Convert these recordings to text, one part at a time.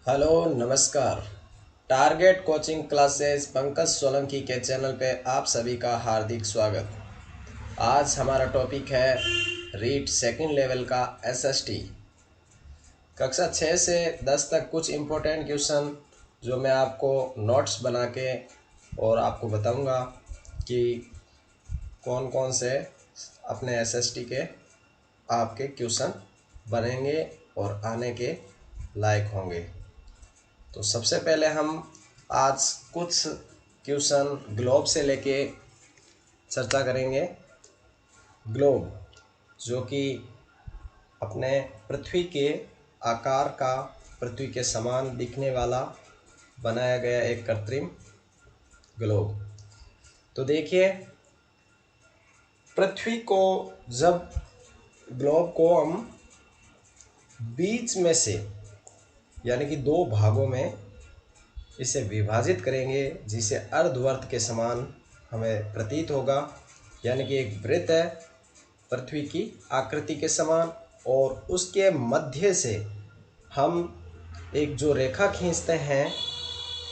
Hello नमस्कार। Target coaching classes Pankaj Solanki के channel पे आप सभी का हार्दिक स्वागत। आज हमारा टॉपिक है रीट सेकंड लेवल का एसएसटी। कक्षा 6 से 10 तक कुछ इम्पोर्टेंट क्वेश्चन जो मैं आपको नोट्स बना के और आपको बताऊंगा कि कौन कौन से अपने एसएसटी के आपके क्वेश्चन बनेंगे और आने के लायक होंगे। तो सबसे पहले हम आज कुछ क्वेश्चन ग्लोब से लेके चर्चा करेंगे। ग्लोब जो कि अपने पृथ्वी के आकार का, पृथ्वी के समान दिखने वाला बनाया गया एक कृत्रिम ग्लोब। तो देखिए, पृथ्वी को जब ग्लोब को हम बीच में से यानी कि दो भागों में इसे विभाजित करेंगे, जिसे अर्धवर्त के समान हमें प्रतीत होगा। यानी कि एक वृत्त है पृथ्वी की आकृति के समान, और उसके मध्य से हम एक जो रेखा खींचते हैं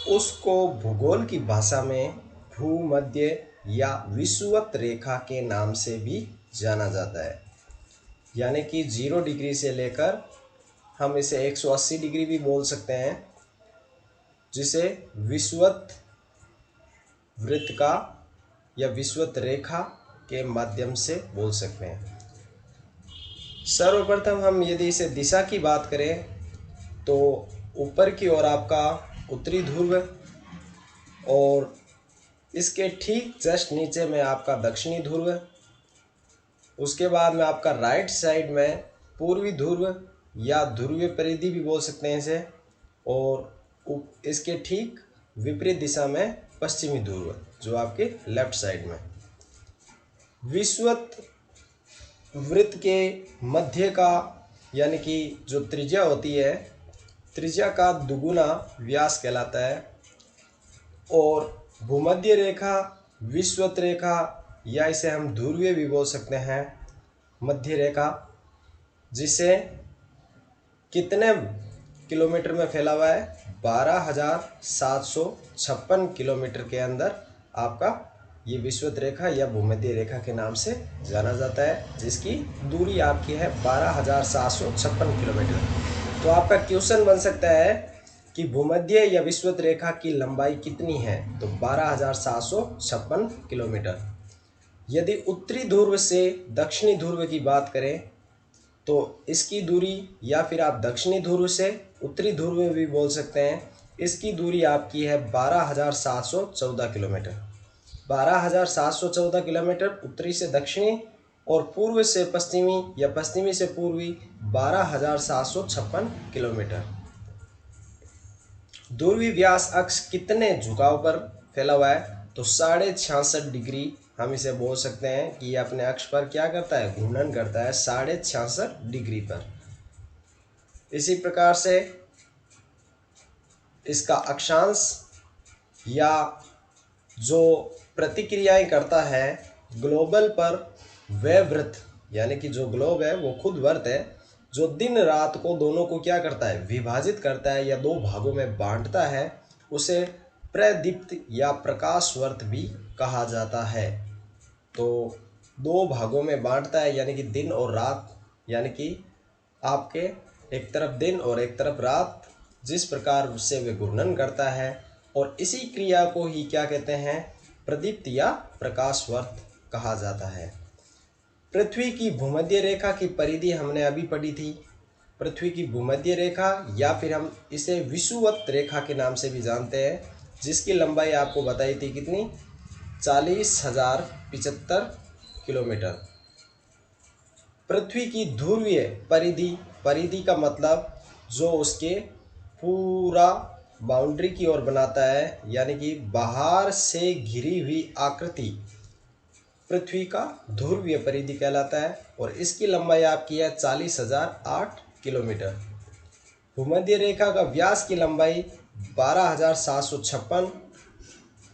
उसको भूगोल की भाषा में भूमध्य या विषुवत रेखा के नाम से भी जाना जाता है। यानी कि 0 डिग्री से लेकर हम इसे 180 डिग्री भी बोल सकते हैं, जिसे विषुवत वृत्त का या विषुवत रेखा के माध्यम से बोल सकते हैं। सर्वप्रथम हम यदि इसे दिशा की बात करें तो ऊपर की ओर आपका उत्तरी ध्रुव, और इसके ठीक जस्ट नीचे में आपका दक्षिणी ध्रुव, उसके बाद में आपका राइट साइड में पूर्वी ध्रुव या ध्रुवीय परिधि भी बोल सकते हैं इसे, और इसके ठीक विपरीत दिशा में पश्चिमी ध्रुव जो आपके लेफ्ट साइड में। विषुवत वृत्त के मध्य का यानी कि जो त्रिज्या होती है, त्रिज्या का दुगुना व्यास कहलाता है। और भूमध्य रेखा, विषुवत रेखा, या इसे हम ध्रुवीय भी बोल सकते हैं, मध्य रेखा, जिसे कितने किलोमीटर में फैला हुआ है? 12,756 किलोमीटर के अंदर आपका ये विषुवत रेखा या भूमध्य रेखा के नाम से जाना जाता है, जिसकी दूरी आपकी है 12,756 किलोमीटर। तो आपका क्वेश्चन बन सकता है कि भूमध्य या विषुवत रेखा की लंबाई कितनी है? तो 12,756 किलोमीटर। यदि उत्तरी ध्रुव से दक्षिणी ध्रुव की बात करें तो इसकी दूरी, या फिर आप दक्षिणी ध्रुव से उत्तरी ध्रुव में भी बोल सकते हैं, इसकी दूरी आपकी है 12,714 किलोमीटर। 12,714 किलोमीटर उत्तरी से दक्षिणी, और पूर्व से पश्चिमी या पश्चिमी से पूर्वी 12,756 किलोमीटर। ध्रुवीय व्यास अक्ष कितने झुकाव पर फैला हुआ है? तो 66.5 डिग्री हम इसे बोल सकते हैं कि ये अपने अक्ष पर क्या करता है? घूर्णन करता है 66.5 डिग्री पर। इसी प्रकार से इसका अक्षांश या जो प्रतिक्रियाएं करता है ग्लोबल पर, वह वृत्त यानी कि जो ग्लोब है वो खुद वृत्त है जो दिन रात को दोनों को क्या करता है? विभाजित करता है या दो भागों में बांटता है, उसे प्रदीप्त या प्रकाश वर्त भी कहा जाता है। तो दो भागों में बांटता है यानी कि दिन और रात, यानी कि आपके एक तरफ दिन और एक तरफ रात, जिस प्रकार से वे घूर्णन करता है, और इसी क्रिया को ही क्या कहते हैं? प्रदीप्त या प्रकाश वर्त कहा जाता है। पृथ्वी की भूमध्य रेखा की परिधि हमने अभी पढ़ी थी। पृथ्वी की भूमध्य रेखा, या फिर हम इसे विषुवत रेखा के नाम से भी जानते हैं, जिसकी लंबाई आपको बताई थी कितनी? 40,075 किलोमीटर। पृथ्वी की ध्रुवीय परिधि, परिधि का मतलब जो उसके पूरा बाउंड्री की ओर बनाता है, यानी कि बाहर से घिरी हुई आकृति पृथ्वी का ध्रुवीय परिधि कहलाता है, और इसकी लंबाई आपकी है 40,008 किलोमीटर। भूमध्य रेखा का व्यास की लंबाई 12,756,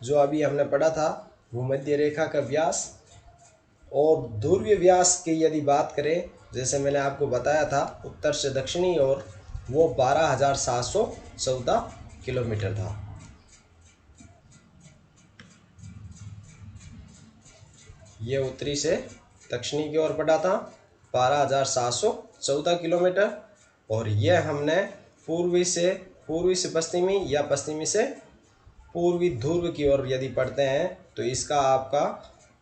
जो अभी हमने पढ़ा था भूमध्य रेखा का व्यास। और ध्रुवीय व्यास की यदि बात करें, जैसे मैंने आपको बताया था, उत्तर से दक्षिणी और वो 12,714 किलोमीटर था। ये उत्तरी से दक्षिणी की ओर बढ़ा था 12,714 किलोमीटर। और यह हमने पूर्वी से पश्चिमी या पश्चिमी से पूर्वी ध्रुव की ओर यदि पढ़ते हैं तो इसका आपका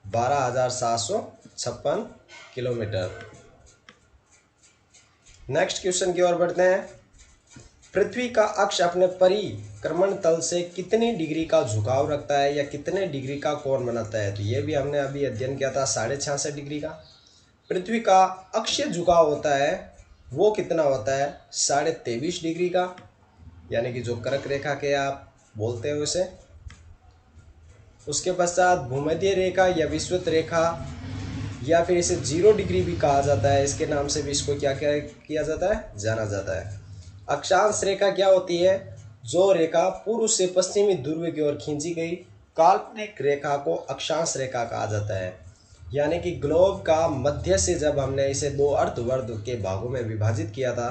12,756 किलोमीटर। नेक्स्ट क्वेश्चन की ओर बढ़ते हैं। पृथ्वी का अक्ष अपने परिक्रमण तल से कितनी डिग्री का झुकाव रखता है या कितने डिग्री का कोण बनाता है? तो ये भी हमने अभी अध्ययन किया था 66.5 डिग्री का। पृथ्वी का अक्षीय झुकाव होता है वो कितना होता है? 23.5 डिग्री का, यानी कि जो कर्क रेखा के आप बोलते हो उसे। उसके पश्चात भूमध्य रेखा या विषुवत रेखा या फिर इसे 0 डिग्री भी कहा जाता है, इसके नाम से भी इसको क्या क्या किया जाता है, जाना जाता है। अक्षांश रेखा क्या होती है? जो रेखा पूर्व से पश्चिमी ध्रुव की ओर खींची गई काल्पनिक रेखा को अक्षांश रेखा कहा जाता है। यानी कि ग्लोब का मध्य से जब हमने इसे 2 अर्धवर्ग के भागों में विभाजित किया था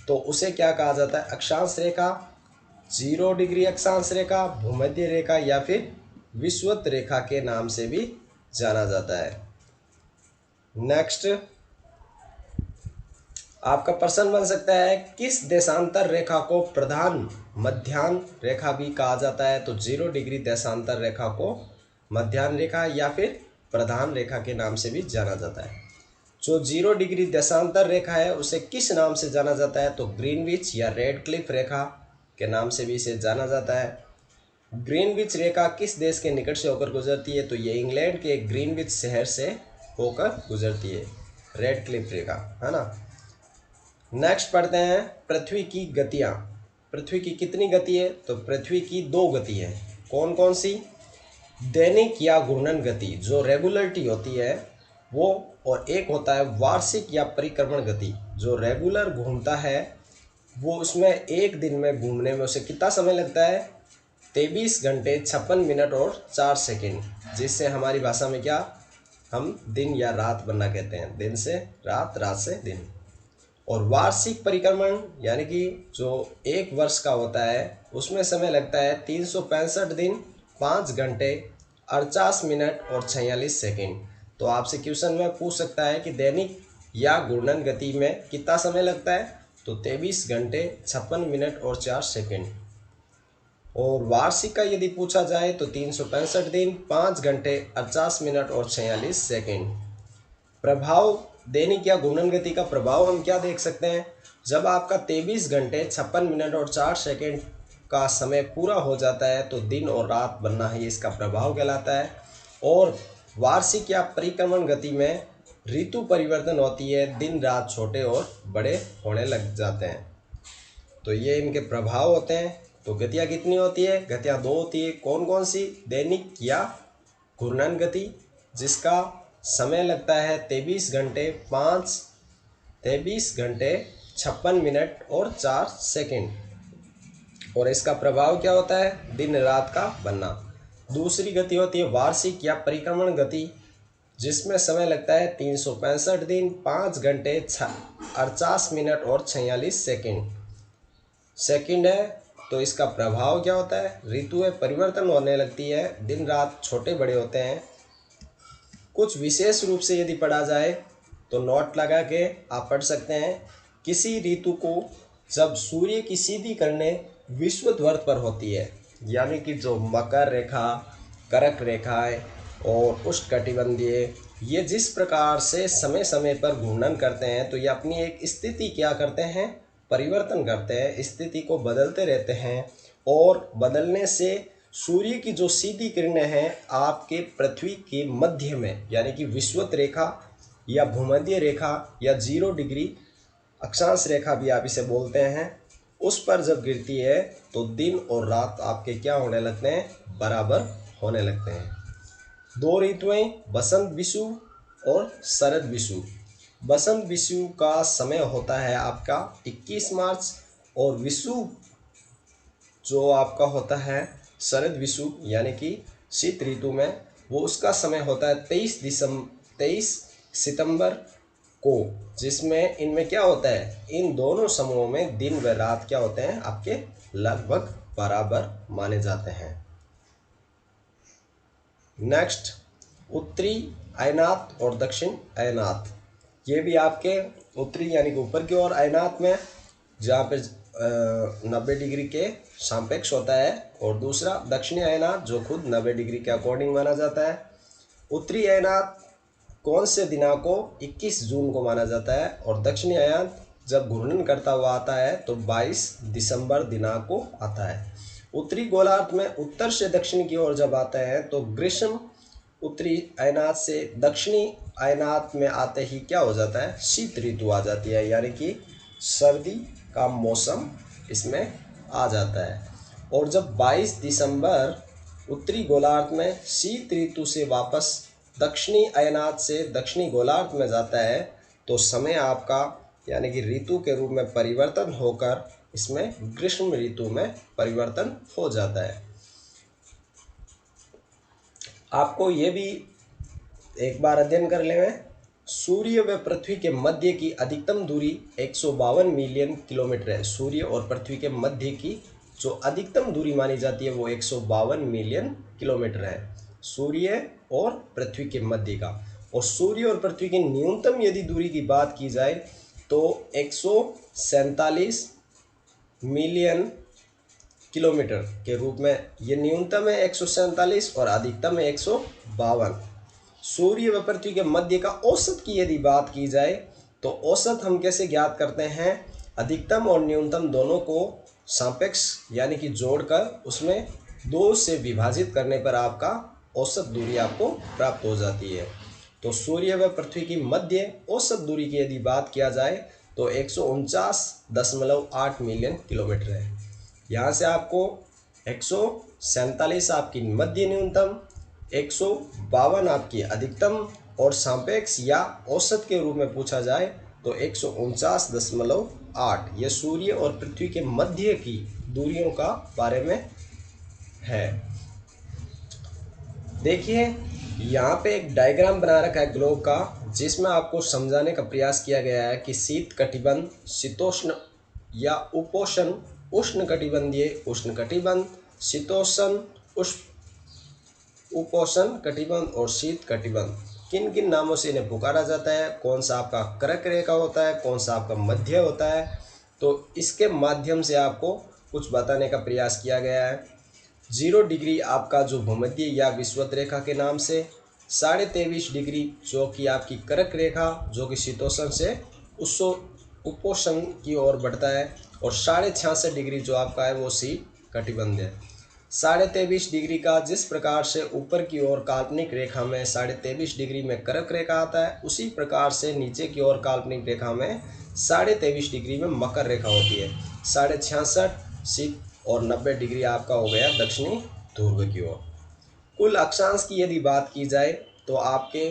तो उसे क्या कहा जाता है? अक्षांश रेखा, 0 डिग्री अक्षांश रेखा, भूमध्य रेखा या फिर विषुवत रेखा के नाम से भी जाना जाता है। नेक्स्ट आपका प्रश्न बन सकता है किस देशांतर रेखा को प्रधान मध्याह्न रेखा भी कहा जाता है? तो 0 डिग्री देशांतर रेखा को मध्याह्न रेखा या फिर प्रधान रेखा के नाम से भी जाना जाता है। जो 0 डिग्री देशांतर रेखा है उसे किस नाम से जाना जाता है? तो ग्रीनविच या रेडक्लिफ रेखा के नाम से भी इसे जाना जाता है। ग्रीनविच रेखा किस देश के निकट से होकर गुजरती है? तो ये इंग्लैंड के ग्रीनविच शहर से होकर गुजरती है, रेडक्लिफ रेखा, है ना। नेक्स्ट पढ़ते हैं पृथ्वी की गतियाँ। पृथ्वी की कितनी गति है? तो पृथ्वी की 2 गति है। कौन कौन सी? दैनिक या घूर्णन गति जो रेगुलरिटी होती है वो, और एक होता है वार्षिक या परिक्रमण गति जो रेगुलर घूमता है वो, उसमें एक दिन में घूमने में उसे कितना समय लगता है? 23 घंटे 56 मिनट और 4 सेकंड, जिससे हमारी भाषा में क्या हम दिन या रात बनना कहते हैं, दिन से रात, रात से दिन। और वार्षिक परिक्रमण यानी कि जो 1 वर्ष का होता है उसमें समय लगता है 365 दिन 5 घंटे 48 मिनट और 46 सेकंड। तो आपसे क्वेश्चन में पूछ सकता है कि दैनिक या घूर्णन गति में कितना समय लगता है? तो 23 घंटे 56 मिनट और 4 सेकंड। और वार्षिक का यदि पूछा जाए तो 365 दिन 5 घंटे 48 मिनट और 46 सेकंड। प्रभाव दैनिक या घूर्णन गति का प्रभाव हम क्या देख सकते हैं? जब आपका 23 घंटे 56 मिनट और 4 सेकंड का समय पूरा हो जाता है तो दिन और रात बनना ही इसका प्रभाव कहलाता है। और वार्षिक या परिक्रमण गति में ऋतु परिवर्तन होती है, दिन रात छोटे और बड़े होने लग जाते हैं। तो ये इनके प्रभाव होते हैं। तो गतियाँ कितनी होती है? गतियाँ 2 होती है। कौन कौन सी? दैनिक या घूर्णन गति जिसका समय लगता है 23 घंटे 56 मिनट और 4 सेकंड, और इसका प्रभाव क्या होता है? दिन रात का बनना। दूसरी गति होती है वार्षिक या परिक्रमण गति जिसमें समय लगता है 365 दिन 5 घंटे 48 मिनट और 46 सेकंड है। तो इसका प्रभाव क्या होता है? ऋतुएं परिवर्तन होने लगती है, दिन रात छोटे बड़े होते हैं। कुछ विशेष रूप से यदि पढ़ा जाए तो नोट लगा के आप पढ़ सकते हैं। किसी ऋतु को जब सूर्य की सीधी किरणें विषुवत पर होती है, यानी कि जो मकर रेखा, कर्क रेखाएं और उष्णकटिबंधीय ये जिस प्रकार से समय समय पर घूर्णन करते हैं तो ये अपनी एक स्थिति क्या करते हैं? परिवर्तन करते हैं, स्थिति को बदलते रहते हैं। और बदलने से सूर्य की जो सीधी किरणें हैं आपके पृथ्वी के मध्य में, यानी कि विषुवत रेखा या भूमध्य रेखा या 0 डिग्री अक्षांश रेखा भी आप इसे बोलते हैं, उस पर जब गिरती है तो दिन और रात आपके क्या होने लगते हैं? बराबर होने लगते हैं। 2 ऋतुएं बसंत विषु और शरद विषु। बसंत विषु का समय होता है आपका 21 मार्च और विषु जो आपका होता है शरद विषु यानी कि शीत ऋतु में, वो उसका समय होता है 23 सितंबर को, जिसमें इनमें क्या होता है, इन दोनों समूहों में दिन व रात क्या होते हैं आपके लगभग बराबर माने जाते हैं। नेक्स्ट, उत्तरी अयनात और दक्षिण अयनात। ये भी आपके उत्तरी यानी कि ऊपर की ओर अयनात में जहाँ पे 90 डिग्री के सापेक्ष होता है, और दूसरा दक्षिणी अयनात जो खुद 90 डिग्री के अकॉर्डिंग माना जाता है। उत्तरी अयनात कौन से दिनांक को 21 जून को माना जाता है, और दक्षिणी अयनात जब घूर्णन करता हुआ आता है तो 22 दिसंबर दिनांक को आता है। उत्तरी गोलार्ध में उत्तर से दक्षिण की ओर जब आता है तो ग्रीष्म उत्तरी अयनात से दक्षिणी अयनात में आते ही क्या हो जाता है, शीत ऋतु आ जाती है, यानी कि सर्दी का मौसम इसमें आ जाता है। और जब 22 दिसंबर उत्तरी गोलार्ध में शीत ऋतु से वापस दक्षिणी अयनात से दक्षिणी गोलार्ध में जाता है तो समय आपका यानी कि ऋतु के रूप में परिवर्तन होकर इसमें ग्रीष्म ऋतु में परिवर्तन हो जाता है। आपको ये भी एक बार अध्ययन कर लेंगे। सूर्य व पृथ्वी के मध्य की अधिकतम दूरी 152 मिलियन किलोमीटर है। सूर्य और पृथ्वी के मध्य की जो अधिकतम दूरी मानी जाती है वो 152 मिलियन किलोमीटर है, सूर्य और पृथ्वी के मध्य का। और सूर्य और पृथ्वी की न्यूनतम यदि दूरी की बात की जाए तो 147 मिलियन किलोमीटर के रूप में ये न्यूनतम है 147 और अधिकतम है 152। सूर्य व पृथ्वी के मध्य का औसत की यदि बात की जाए तो औसत हम कैसे ज्ञात करते हैं, अधिकतम और न्यूनतम दोनों को सापेक्ष यानी कि जोड़कर उसमें 2 से विभाजित करने पर आपका औसत दूरी आपको प्राप्त हो जाती है। तो सूर्य व पृथ्वी की मध्य औसत दूरी की यदि बात किया जाए तो 149.8 मिलियन किलोमीटर है। यहाँ से आपको 147 आपकी मध्य न्यूनतम, 152 आपकी अधिकतम, और सापेक्ष या औसत के रूप में पूछा जाए तो 149.8 ये सूर्य और पृथ्वी के मध्य की दूरियों का बारे में है। देखिए यहाँ पे एक डायग्राम बना रखा है ग्लोब का, जिसमें आपको समझाने का प्रयास किया गया है कि शीत कटिबंध, शीतोष्ण या उपोष्ण, उष्ण कटिबंधीय, उष्ण कटिबंध, शीतोष्ण, उपोष्ण कटिबंध और शीत कटिबंध किन किन नामों से इन्हें पुकारा जाता है, कौन सा आपका कर्क रेखा होता है, कौन सा आपका मध्य होता है। तो इसके माध्यम से आपको कुछ बताने का प्रयास किया गया है। 0 डिग्री आपका जो भूमध्य या विषुवत रेखा के नाम से, 23.5 डिग्री जो कि आपकी कर्क रेखा जो कि शीतोष्ण से उपोष्ण की ओर बढ़ता है, और 66.5 डिग्री जो आपका है वो शीत कटिबंध है। 23.5 डिग्री का जिस प्रकार से ऊपर की ओर काल्पनिक रेखा में 23.5 डिग्री में कर्क रेखा आता है, उसी प्रकार से नीचे की ओर काल्पनिक रेखा में 23.5 डिग्री में मकर रेखा होती है। 66.5 शीत और 90 डिग्री आपका हो गया दक्षिणी ध्रुव की ओर। कुल अक्षांश की यदि बात की जाए तो आपके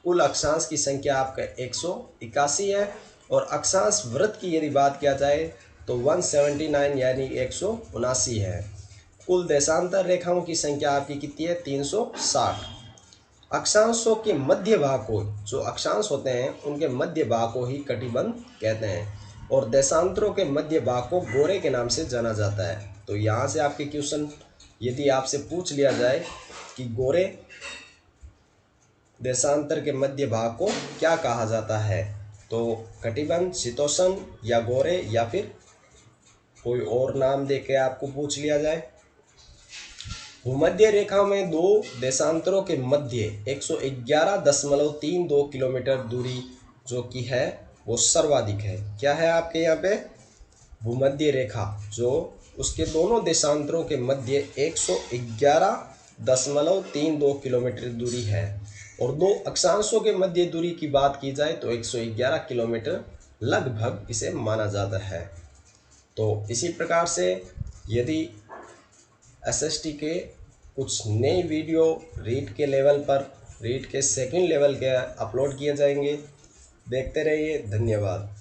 कुल अक्षांश की संख्या आपका 181 है, और अक्षांश वृत्त की यदि बात किया जाए तो 179 यानी 179 है। कुल देशांतर रेखाओं की संख्या आपकी कितनी है, 360। अक्षांशों के मध्य भाग को, जो अक्षांश होते हैं उनके मध्य भाग को ही कटिबंध कहते हैं, और देशांतरों के मध्य भाग को गोरे के नाम से जाना जाता है। तो यहाँ से आपके क्वेश्चन यदि आपसे पूछ लिया जाए कि गोरे देशांतर के मध्य भाग को क्या कहा जाता है, तो कटिबंध, शीतोष्ण या गोरे, या फिर कोई और नाम देके आपको पूछ लिया जाए। भूमध्य रेखा में 2 देशांतरों के मध्य 111.32 किलोमीटर दूरी जो कि है वो सर्वाधिक है। क्या है आपके यहाँ पे, भूमध्य रेखा जो उसके दोनों देशांतरों के मध्य 111.32 किलोमीटर दूरी है, और 2 अक्षांशों के मध्य दूरी की बात की जाए तो 111 किलोमीटर लगभग इसे माना जाता है। तो इसी प्रकार से यदि एसएसटी के कुछ नए वीडियो रीड के लेवल पर, रीड के सेकंड लेवल के अपलोड किए जाएंगे, देखते रहिए। धन्यवाद।